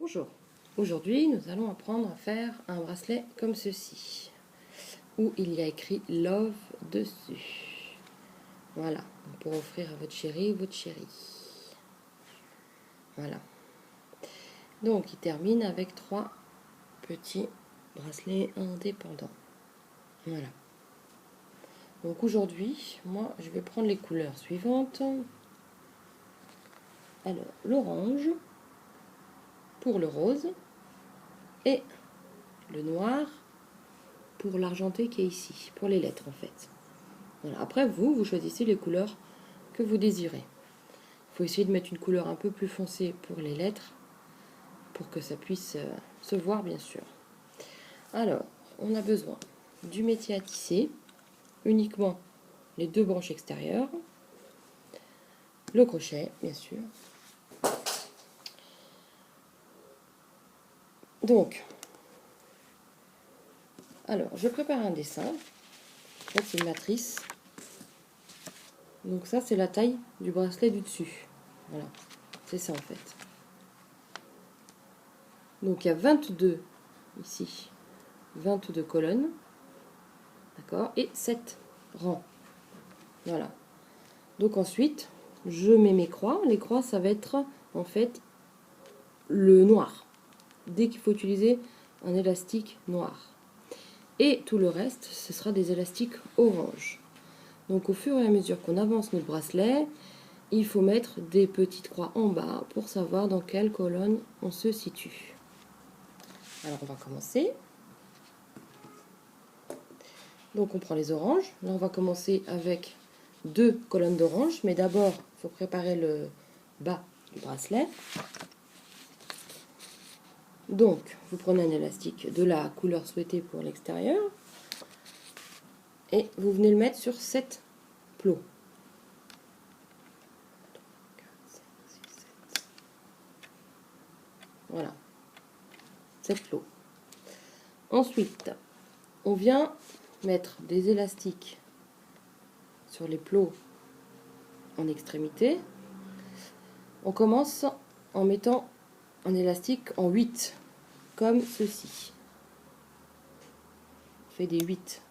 Bonjour, aujourd'hui nous allons apprendre à faire un bracelet comme ceci, où il y a écrit Love dessus. Voilà, pour offrir à votre chéri ou votre chérie. Voilà. Donc il termine avec 3 petits bracelets indépendants. Voilà. Donc aujourd'hui, moi je vais prendre les couleurs suivantes. Alors, l'orange pour le rose et le noir pour l'argenté qui est ici, pour les lettres en fait. Voilà. Après, vous choisissez les couleurs que vous désirez. Il faut essayer de mettre une couleur un peu plus foncée pour les lettres, pour que ça puisse se voir bien sûr. Alors, on a besoin du métier à tisser, uniquement les 2 branches extérieures, le crochet bien sûr. Donc, alors je prépare un dessin. En fait, c'est une matrice. Donc ça, c'est la taille du bracelet du dessus. Voilà, c'est ça en fait. Donc il y a 22 ici, 22 colonnes, d'accord, et 7 rangs. Voilà. Donc ensuite, je mets mes croix. Les croix, ça va être en fait le noir. Dès qu'il faut utiliser un élastique noir. Et tout le reste, ce sera des élastiques orange. Donc au fur et à mesure qu'on avance notre bracelet, il faut mettre des petites croix en bas pour savoir dans quelle colonne on se situe. Alors on va commencer. Donc on prend les oranges. Là on va commencer avec 2 colonnes d'orange, mais d'abord il faut préparer le bas du bracelet. Donc vous prenez un élastique de la couleur souhaitée pour l'extérieur et vous venez le mettre sur 7 plots. Voilà, 7 plots. Ensuite, on vient mettre des élastiques sur les plots en extrémité. On commence en mettant un élastique en 8, comme ceci. On fait des 8.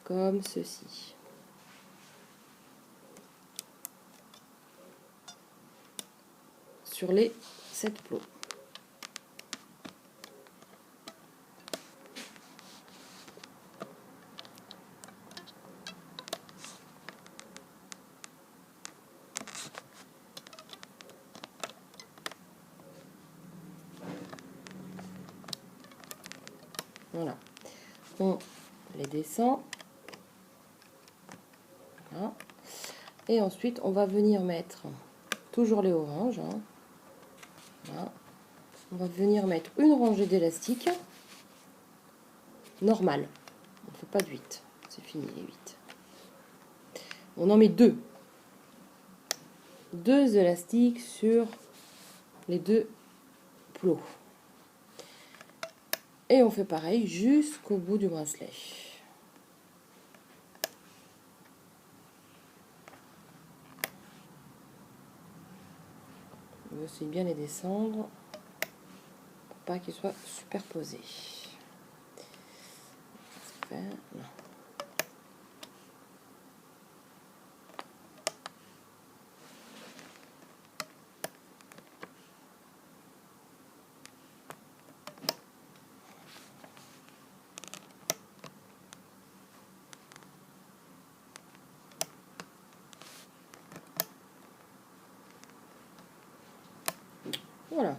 Comme ceci. Sur les 7 plots. Voilà. On les descend. Voilà. Et ensuite, on va venir mettre toujours les oranges. Hein. Voilà. On va venir mettre une rangée d'élastiques normale. On ne fait pas de 8. C'est fini les 8. On en met 2. 2 élastiques sur les 2 plots. Et on fait pareil jusqu'au bout du bracelet. On va aussi bien les descendre pour pas qu'ils soient superposés. Voilà.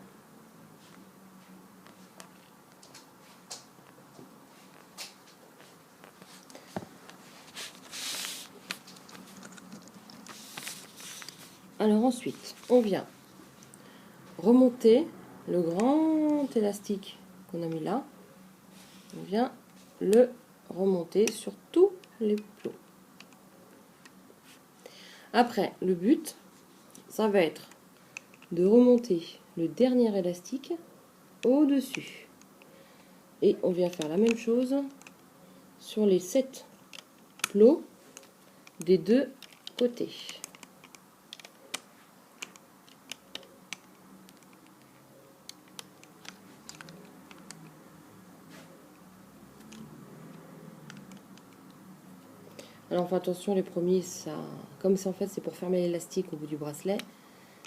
Alors ensuite, on vient remonter le grand élastique qu'on a mis là. On vient le remonter sur tous les plots. Après, le but, ça va être de remonter le dernier élastique au-dessus. Et on vient faire la même chose sur les 7 plots des 2 côtés. Alors, fais attention, les premiers, ça, comme c'est en fait, c'est pour fermer l'élastique au bout du bracelet,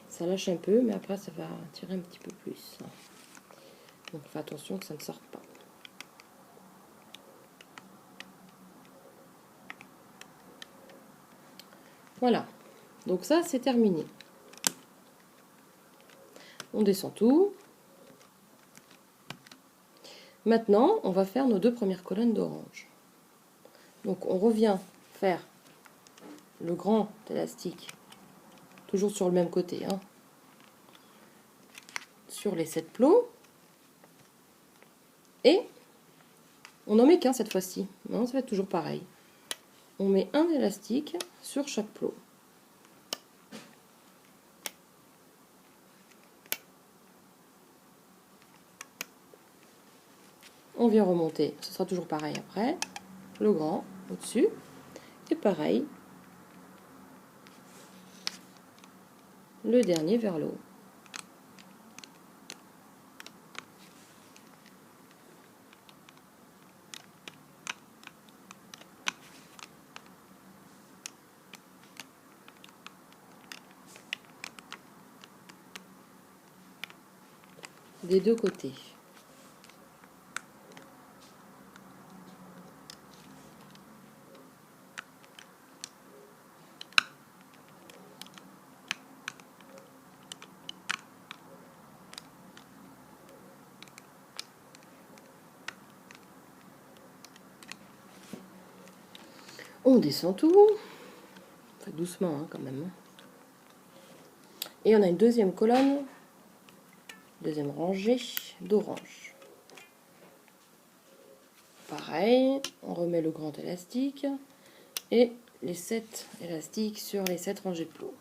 ça lâche un peu, mais après, ça va tirer un petit peu plus. Donc, fais attention que ça ne sorte pas. Voilà. Donc ça, c'est terminé. On descend tout. Maintenant, on va faire nos deux premières colonnes d'orange. Donc, on revient faire le grand élastique, toujours sur le même côté, hein, sur les 7 plots. Et on n'en met qu'un cette fois-ci. Non, ça va être toujours pareil. On met un élastique sur chaque plot. On vient remonter, ce sera toujours pareil après, le grand au-dessus, et pareil, le dernier vers le haut. Des deux côtés. On descend tout, enfin, doucement hein, quand même. Et on a une deuxième colonne, deuxième rangée d'orange. Pareil, on remet le grand élastique et les 7 élastiques sur les 7 rangées de plots.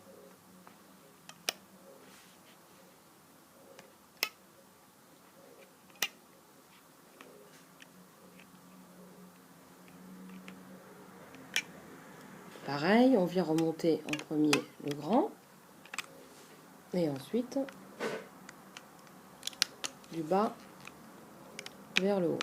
Pareil, on vient remonter en premier le grand et ensuite du bas vers le haut.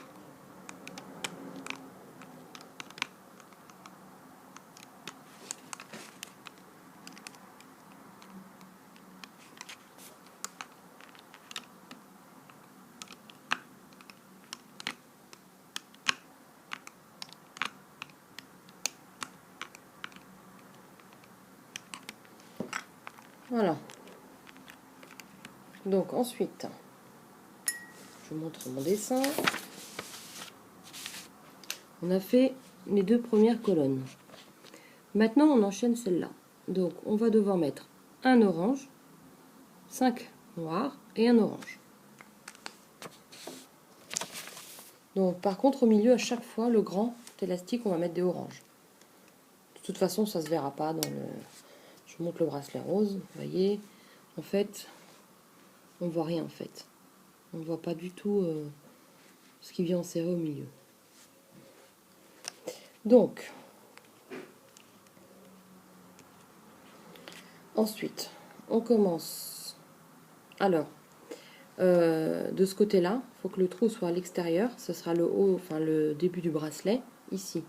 Voilà. Donc ensuite, je montre mon dessin. On a fait les deux premières colonnes. Maintenant, on enchaîne celle-là. Donc, on va devoir mettre un orange, 5 noirs et un orange. Donc, par contre, au milieu, à chaque fois, le grand élastique, on va mettre des oranges. De toute façon, ça ne se verra pas dans le... Je vous montre le bracelet rose, vous voyez. En fait, on ne voit rien, en fait. On ne voit pas du tout ce qui vient en serré au milieu. Donc, ensuite, on commence. Alors, de ce côté-là, il faut que le trou soit à l'extérieur. Ce sera le haut, enfin le début du bracelet, ici.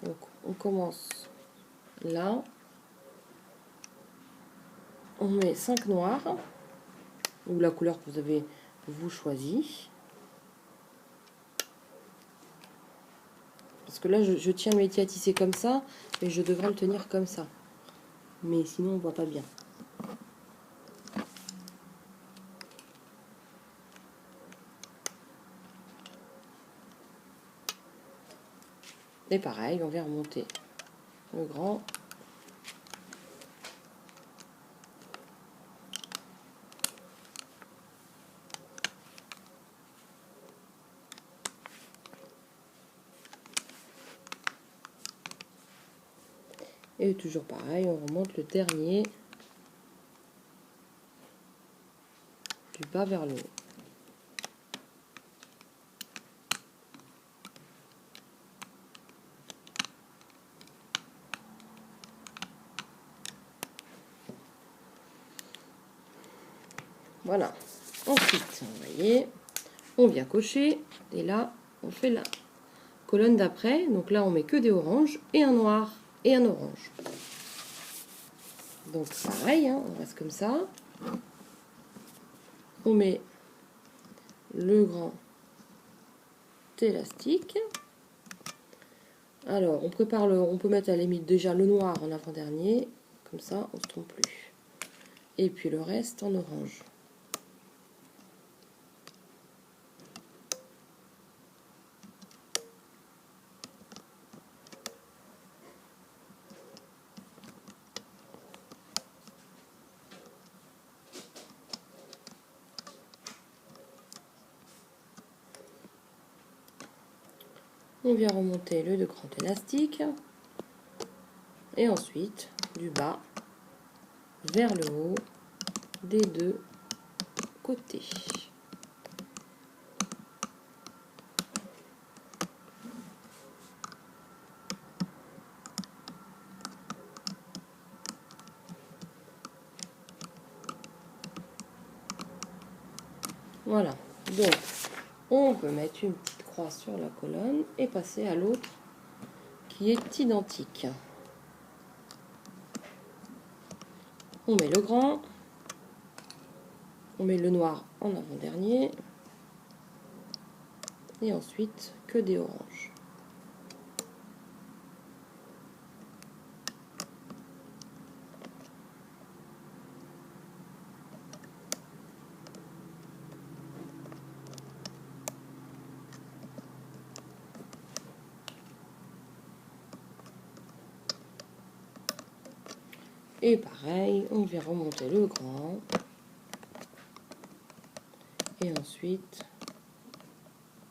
Donc, on commence là. On met 5 noirs, ou la couleur que vous avez vous choisi. Parce que là, je tiens le métier à tisser comme ça, et je devrais le tenir comme ça. Mais sinon, on ne voit pas bien. Et pareil, on vient remonter le grand. Et toujours pareil, on remonte le dernier du bas vers le haut. Voilà. Ensuite, vous voyez, on vient cocher. Et là, on fait la colonne d'après. Donc là, on met que des oranges et un noir. et un orange. Donc pareil, hein, on reste comme ça. On met le grand élastique. Alors on prépare on peut mettre à la limite déjà le noir en avant-dernier, comme ça on ne se trompe plus. Et puis le reste en orange. On vient remonter le grand élastique et ensuite du bas vers le haut des deux côtés. Voilà, donc on peut mettre une petite croix sur la colonne et passer à l'autre qui est identique. On met le grand, on met le noir en avant-dernier et ensuite que des oranges. Et pareil, on vient remonter le grand. Et ensuite,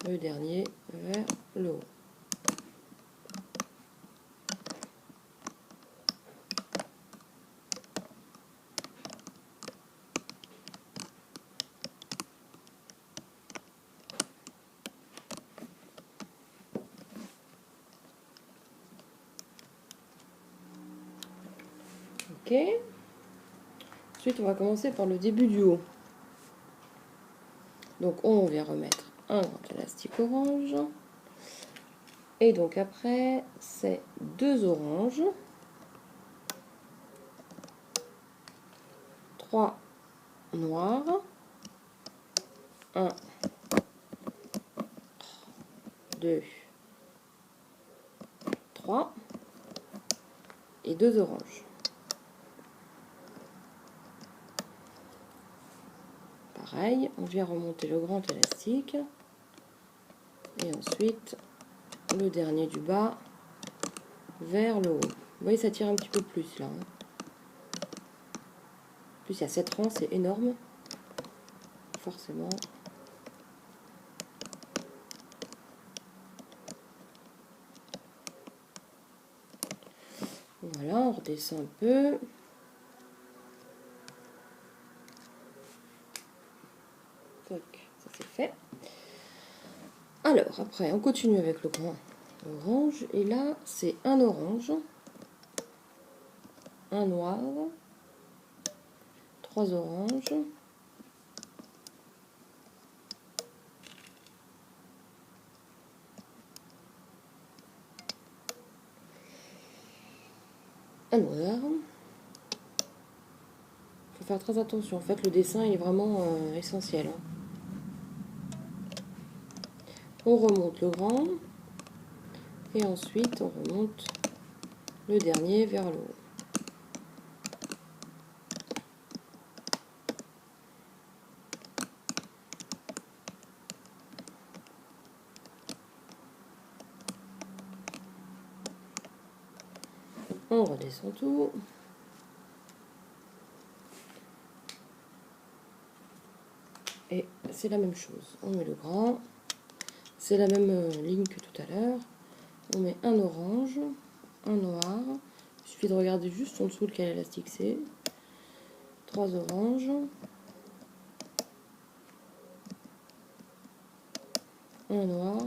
le dernier vers le haut. Ok. Ensuite, on va commencer par le début du haut. Donc, on vient remettre un grand élastique orange. Et donc après, c'est 2 oranges, 3 noirs, 1, 2, 3 et 2 oranges. Pareil, on vient remonter le grand élastique et ensuite le dernier du bas vers le haut. Vous voyez, ça tire un petit peu plus là. En plus, il y a 7 rangs, c'est énorme. Forcément. Voilà, on redescend un peu. Tac, ça c'est fait. Alors, après, on continue avec le grand orange. Et là, c'est un orange, un noir, 3 oranges, un noir. Il faut faire très attention. En fait, le dessin est vraiment essentiel. On remonte le grand. Et ensuite, on remonte le dernier vers le haut. On redescend tout. Et c'est la même chose. On met le grand. C'est la même ligne que tout à l'heure. On met un orange, un noir. Il suffit de regarder juste en dessous lequel élastique c'est. 3 oranges. Un noir.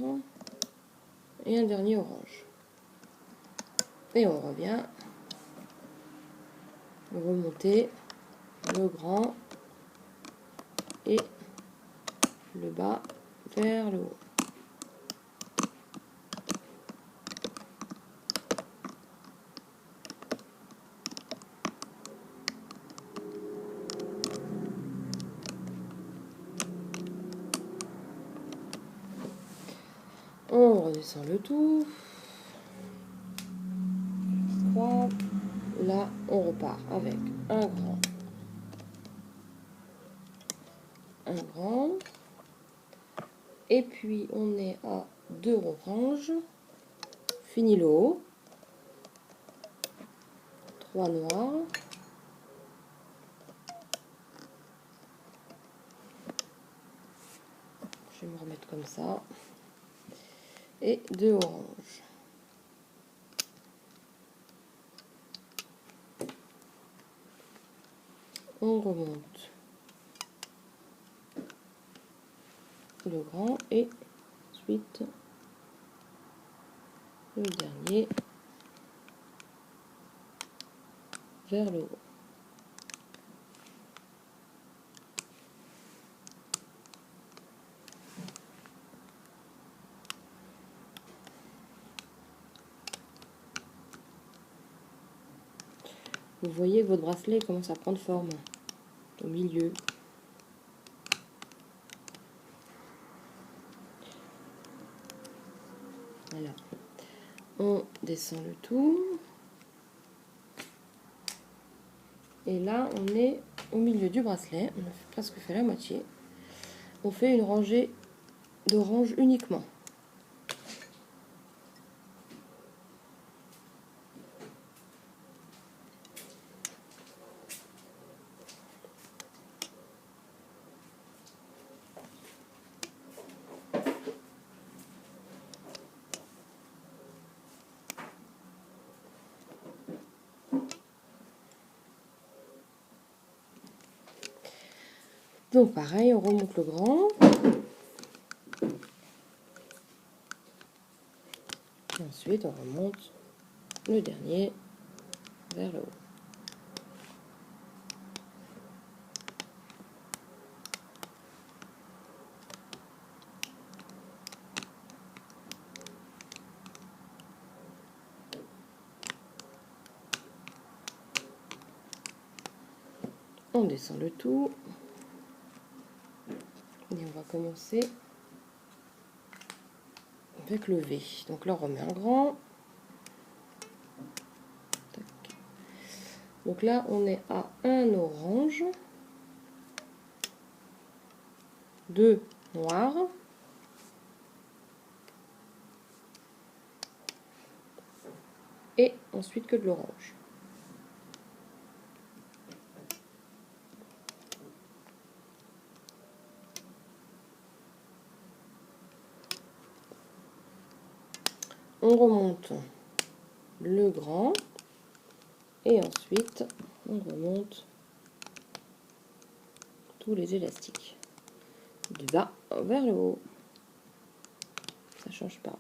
Et un dernier orange. Et on revient. Remonter le grand et le bas vers le haut. descend le tout. 3. Là, on repart avec un grand. Et puis, on est à 2 oranges. Fini le haut. 3 noirs. Je vais me remettre comme ça. Et 2 oranges. On remonte le grand et ensuite le dernier vers le haut. Vous voyez que votre bracelet commence à prendre forme au milieu. Voilà. On descend le tout. Et là, on est au milieu du bracelet. On a presque fait la moitié. On fait une rangée d'orange uniquement. Donc pareil, on remonte le grand. Et ensuite, on remonte le dernier vers le haut. On descend le tout. Et on va commencer avec le V. Donc là, on remet un grand. Tac. Donc là, on est à un orange, 2 noirs, et ensuite que de l'orange. On remonte le grand et ensuite on remonte tous les élastiques du bas vers le haut. Ça change pas.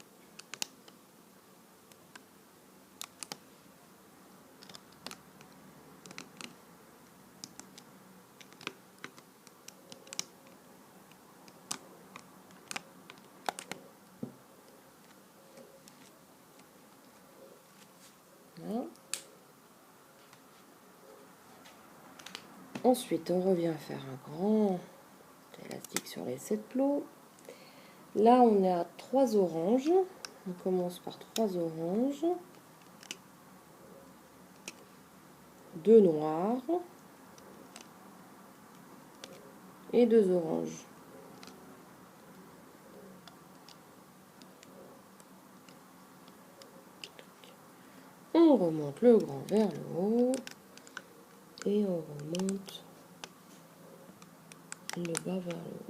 Voilà. Ensuite, on revient faire un grand élastique sur les 7 plots. Là, on est à 3 oranges. On commence par 3 oranges, 2 noirs et 2 oranges. On remonte le grand vers le haut et on remonte le bas vers le haut.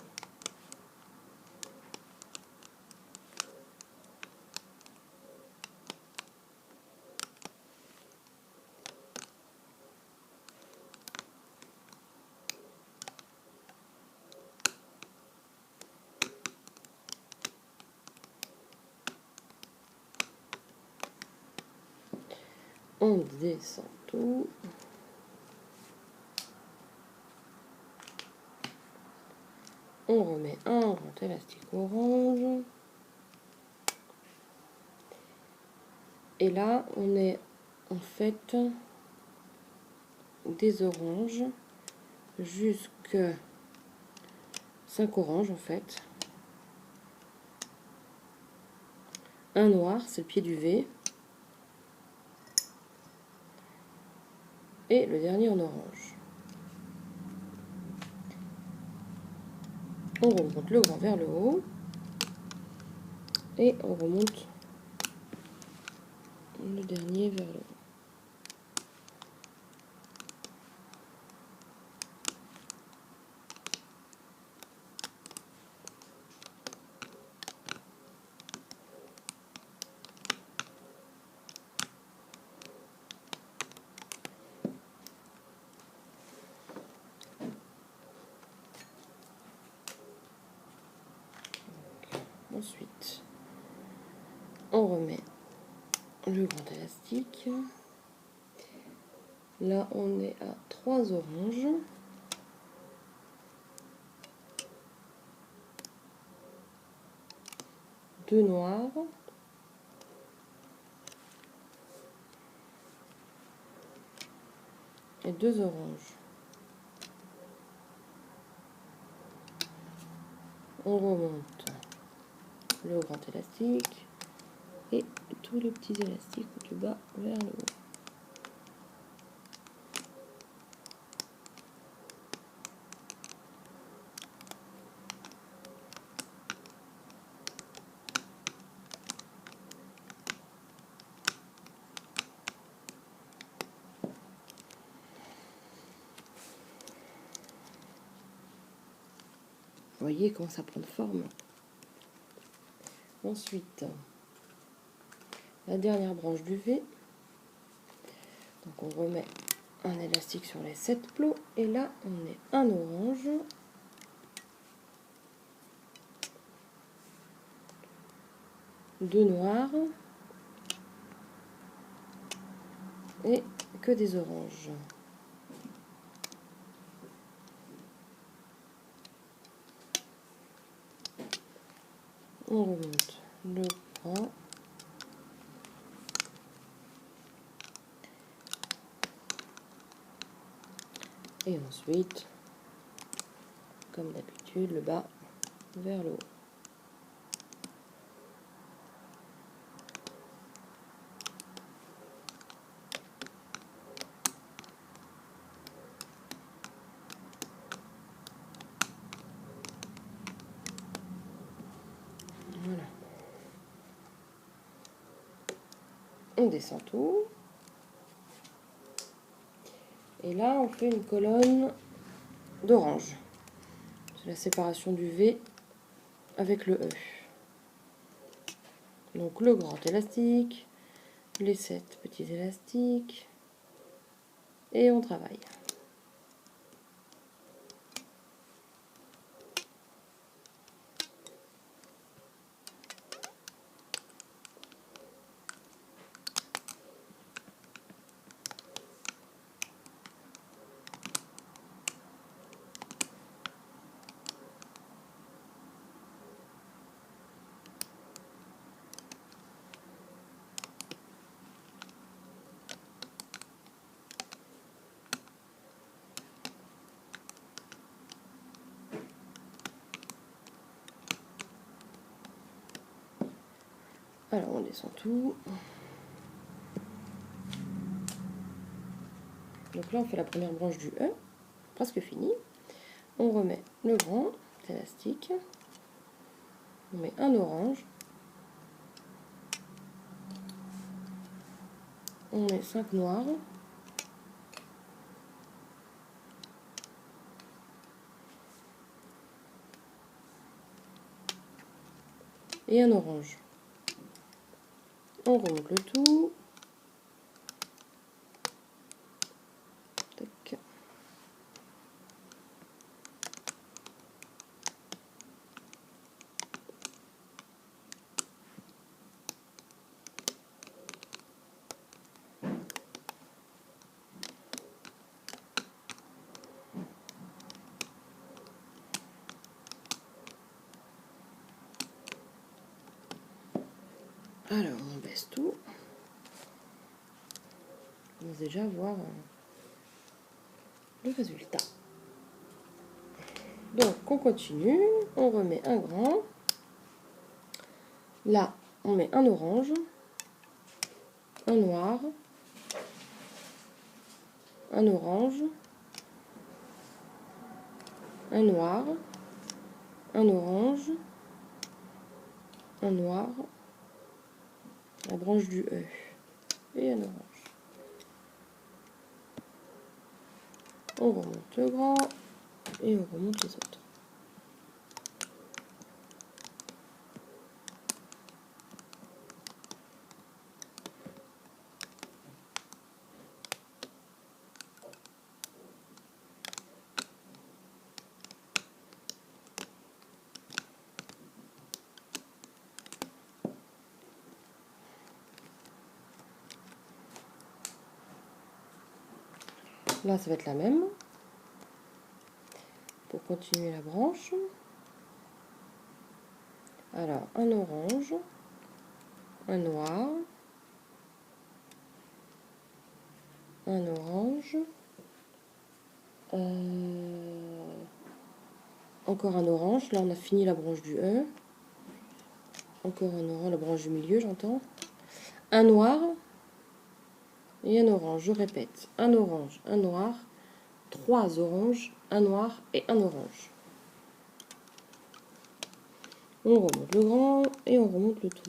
On descend tout. On remet un grand élastique orange. Et là, on est en fait des oranges jusque 5 oranges en fait. un noir, c'est le pied du V. Et le dernier en orange. On remonte le grand vers le haut. Et on remonte le dernier vers le haut. Ensuite, on remet le grand élastique. Là, on est à 3 oranges. Deux noirs. Et 2 oranges. On remonte le grand élastique et tous les petits élastiques du bas vers le haut. Vous voyez comment ça prend de forme. Ensuite, la dernière branche du V. Donc on remet un élastique sur les 7 plots. Et là, on est un orange. Deux noirs. Et que des oranges. On remonte le grand. Et ensuite, comme d'habitude, le bas vers le haut. Voilà. On descend tout. Et là, on fait une colonne d'orange. C'est la séparation du V avec le E. Donc le grand élastique, les 7 petits élastiques, et on travaille. Alors on descend tout. Donc là on fait la première branche du E, presque fini. On remet le grand élastique. On met un orange. On met 5 noirs. Et un orange. On remonte le tout. Tac. Alors on baisse tout. On va déjà voir le résultat. Donc on continue, on remet un grand. Là, on met un orange, un noir, un orange, un noir, un orange, un noir, la branche du E et un orange. On remonte le grand et on remonte les autres. Là, ça va être la même. Pour continuer la branche. Alors, un orange, un noir, un orange, encore un orange. Là, on a fini la branche du E. Encore un orange, la branche du milieu, j'entends. Un noir et un orange. Je répète, un orange, un noir, 3 oranges, un noir et un orange. On remonte le grand et on remonte le tout.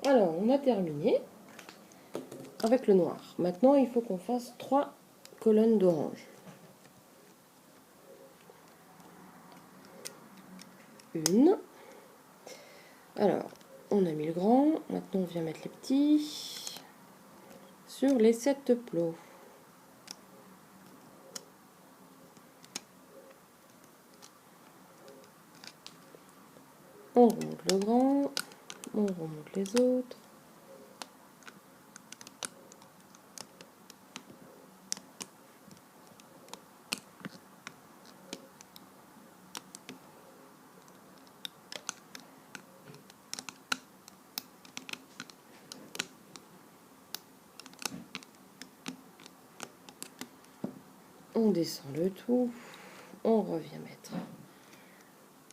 Alors, on a terminé avec le noir. Maintenant, il faut qu'on fasse 3 colonnes d'orange. Une. Alors, on a mis le grand. Maintenant, on vient mettre les petits sur les 7 plots. On remonte le grand. On remonte les autres. On descend le tout. On revient mettre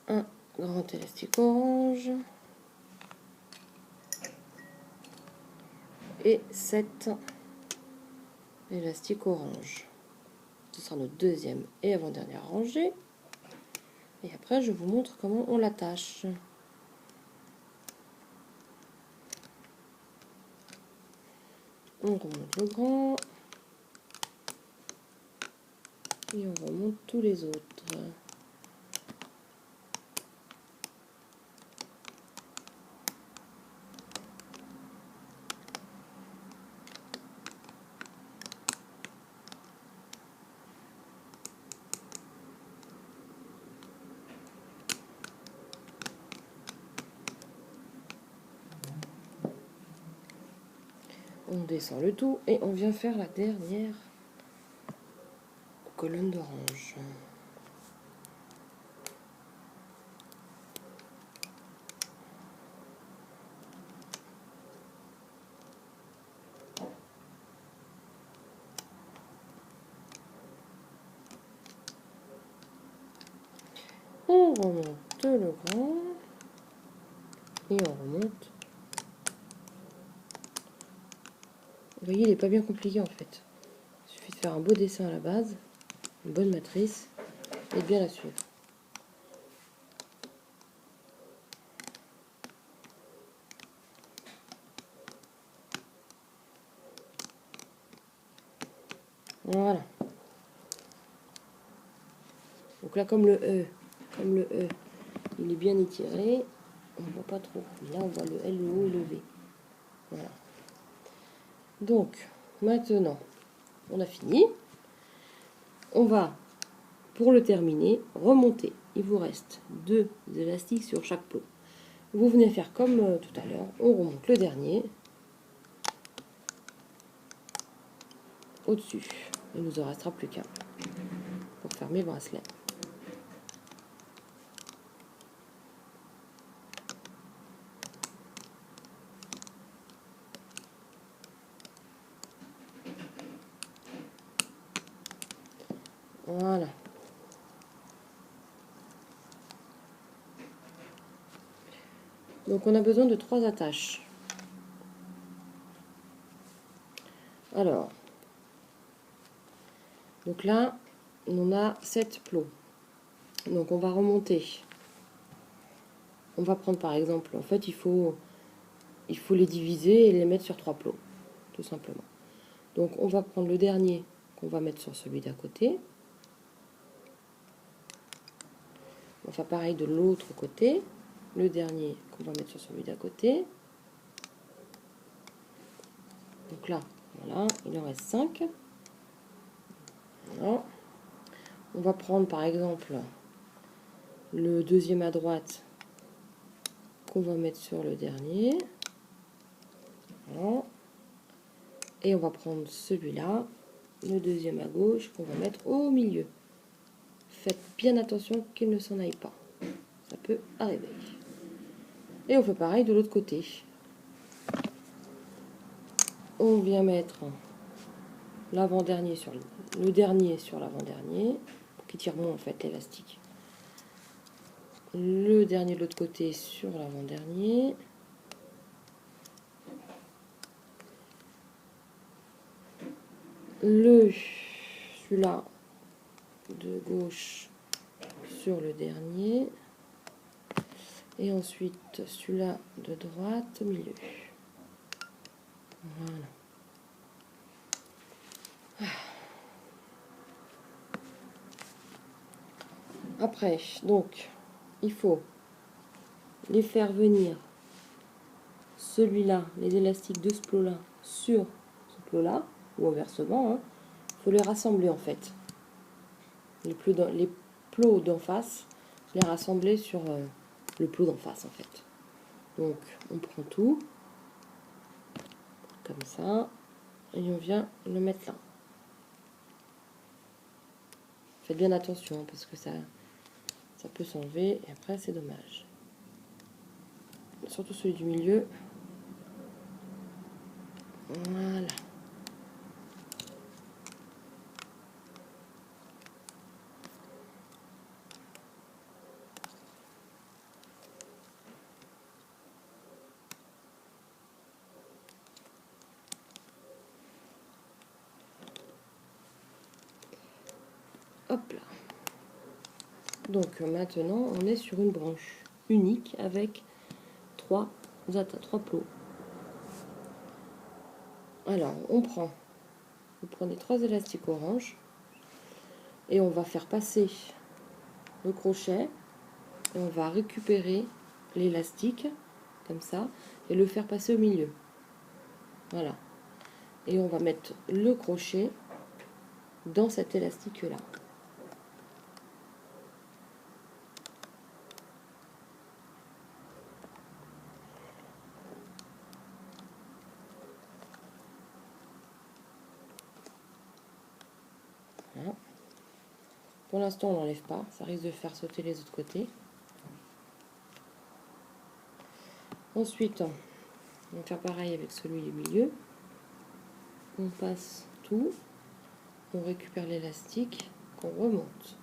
un grand élastique orange. Et 7 élastiques orange. Ce sera notre deuxième et avant-dernière rangée. Et après, je vous montre comment on l'attache. On remonte le grand. Et on remonte tous les autres. On descend le tout et on vient faire la dernière colonne d'orange. On remonte le grand et on remonte. Vous voyez, il n'est pas bien compliqué en fait. Il suffit de faire un beau dessin à la base, une bonne matrice et de bien la suivre. Voilà. Donc là, comme le E, il est bien étiré, on ne voit pas trop. Là, on voit le L, le O et le V. Voilà. Donc, maintenant, on a fini. On va, pour le terminer, remonter. Il vous reste 2 élastiques sur chaque plot. Vous venez faire comme tout à l'heure. On remonte le dernier. au-dessus. Il nous en restera plus qu'un pour fermer le bracelet. Voilà. Donc on a besoin de 3 attaches. Alors, donc là, on a 7 plots. Donc on va remonter. On va prendre par exemple, en fait il faut les diviser et les mettre sur 3 plots, tout simplement. Donc on va prendre le dernier qu'on va mettre sur celui d'à côté. On va faire pareil de l'autre côté. Le dernier qu'on va mettre sur celui d'à côté. Donc là, voilà, il en reste 5. Voilà. On va prendre par exemple le deuxième à droite qu'on va mettre sur le dernier. Voilà. Et on va prendre celui-là, le deuxième à gauche, qu'on va mettre au milieu. Faites bien attention qu'il ne s'en aille pas. Ça peut arriver. Et on fait pareil de l'autre côté. On vient mettre l'avant-dernier sur le dernier sur l'avant-dernier, pour qu'il tire moins en fait l'élastique. Le dernier de l'autre côté sur l'avant-dernier. Celui-là de gauche sur le dernier. Et ensuite celui-là de droite au milieu. Voilà. Après, donc, il faut les faire venir, celui-là, les élastiques de ce plot-là, sur ce plot-là, ou inversement. Il faut les rassembler en fait. Les plots d'en face, les rassembler sur le plot d'en face en fait. Donc, on prend tout, comme ça, et on vient le mettre là. Faites bien attention parce que ça peut s'enlever et après c'est dommage. Surtout celui du milieu. Voilà. Hop là. Donc maintenant on est sur une branche unique avec 3 plots. Alors vous prenez 3 élastiques orange et on va faire passer le crochet et on va récupérer l'élastique comme ça et le faire passer au milieu. Voilà. Et on va mettre le crochet dans cet élastique là. Voilà. Pour l'instant on n'enlève pas, ça risque de faire sauter les autres côtés. Ensuite on va faire pareil avec celui du milieu. On passe tout, on récupère l'élastique qu'on remonte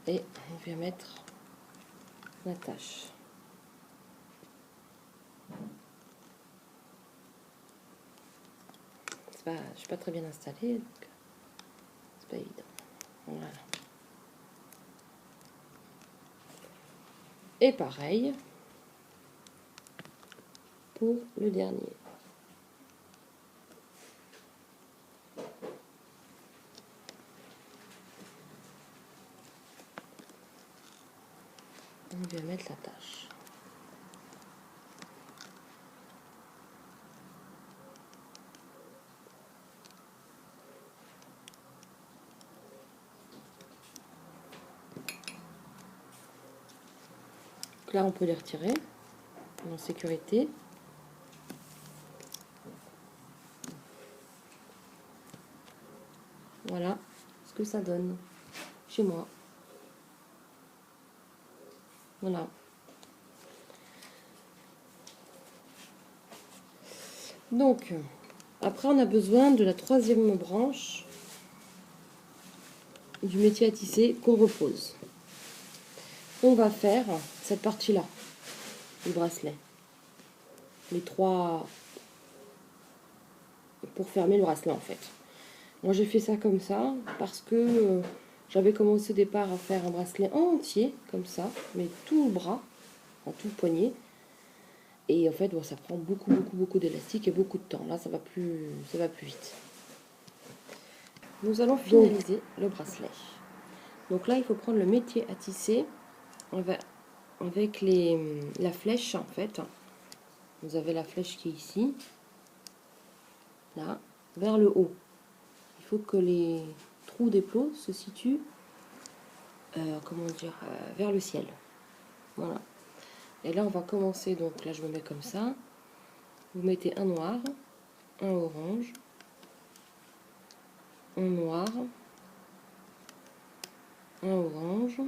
et on vient mettre l'attache. Je ne suis pas très bien installée, donc c'est pas évident. Voilà. Et pareil pour le dernier. On vient mettre l'attache. Là on peut les retirer en sécurité. Voilà ce que ça donne chez moi. Voilà. Donc, après on a besoin de la troisième branche du métier à tisser qu'on repose. On va faire cette partie-là du bracelet. Les trois pour fermer le bracelet en fait. Moi j'ai fait ça comme ça parce que j'avais commencé au départ à faire un bracelet entier comme ça, mais tout le bras, en tout le poignet. Et en fait bon, ça prend beaucoup d'élastique et beaucoup de temps. Là ça va plus vite. Nous allons finaliser le bracelet. Donc là il faut prendre le métier à tisser avec la flèche en fait. Vous avez la flèche qui est ici, là, vers le haut. Il faut que les trous des plots se situent, comment dire, vers le ciel. Voilà. Et là, on va commencer, donc là, je me mets comme ça. Vous mettez un noir, un orange, un noir, un orange,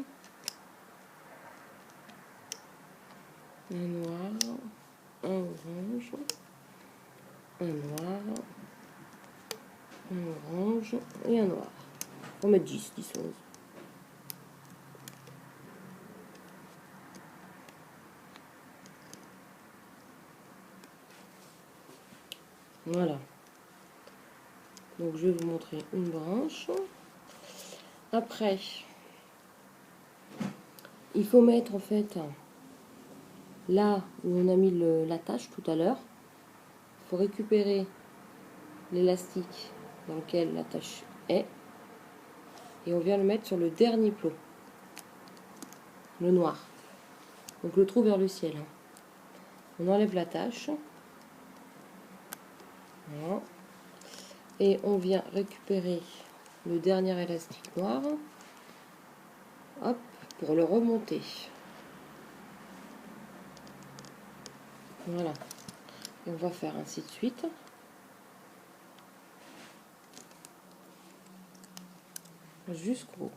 un noir, un orange, un noir, un orange et un noir. On va mettre 10, 11. Voilà. Donc je vais vous montrer une branche. Après, il faut mettre en fait là où on a mis l'attache tout à l'heure. Il faut récupérer l'élastique dans lequel l'attache est et on vient le mettre sur le dernier plot, le noir. Donc le trou vers le ciel. On enlève l'attache. Voilà. Et on vient récupérer le dernier élastique noir, hop, pour le remonter. Voilà. Et on va faire ainsi de suite. Jusqu'au bout.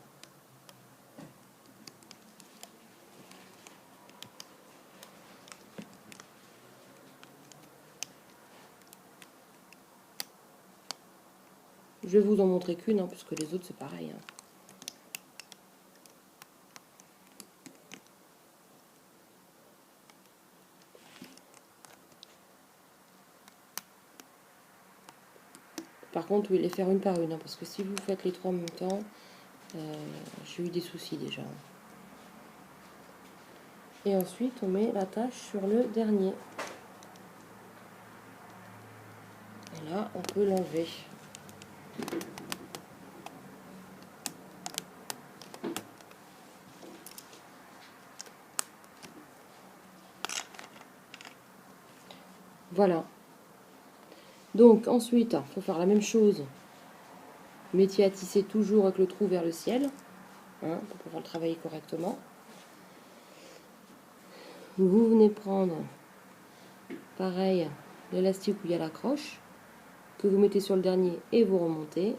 Je vais vous en montrer qu'une, hein, puisque les autres c'est pareil. Hein. Par contre, oui, les faire une par une, hein, parce que si vous faites les trois en même temps, j'ai eu des soucis déjà. Et ensuite, on met l'attache sur le dernier. Et là, on peut l'enlever. Voilà. Donc, ensuite, il faut faire la même chose. Métier à tisser toujours avec le trou vers le ciel, hein, pour pouvoir le travailler correctement. Vous venez prendre, pareil, l'élastique où il y a l'accroche, que vous mettez sur le dernier et vous remontez.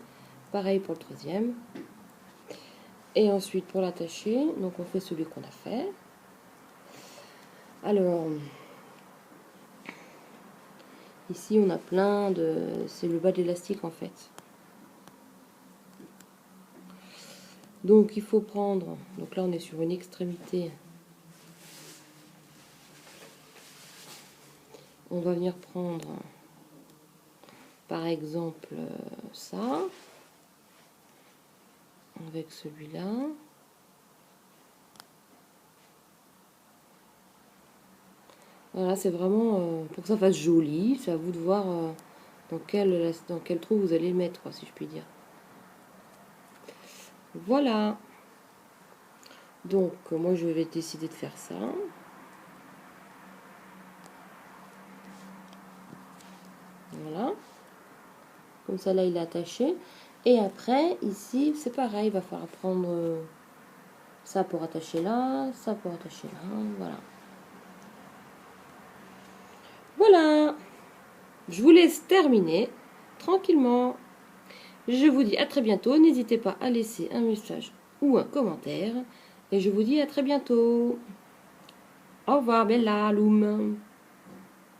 Pareil pour le troisième. Et ensuite, pour l'attacher, donc on fait celui qu'on a fait. Alors, ici on a plein de... c'est le bas de l'élastique en fait. Donc il faut prendre, donc là on est sur une extrémité. On va venir prendre, par exemple, ça, avec celui-là. Voilà, c'est vraiment pour que ça fasse joli. C'est à vous de voir dans quel trou vous allez le mettre, quoi, si je puis dire. Voilà. Donc, moi, je vais décider de faire ça. Voilà. Comme ça, là, il est attaché. Et après, ici, c'est pareil. Il va falloir prendre ça pour attacher là, ça pour attacher là. Voilà. Voilà. Je vous laisse terminer tranquillement. Je vous dis à très bientôt. N'hésitez pas à laisser un message ou un commentaire. Et je vous dis à très bientôt. Au revoir, Bella Loum.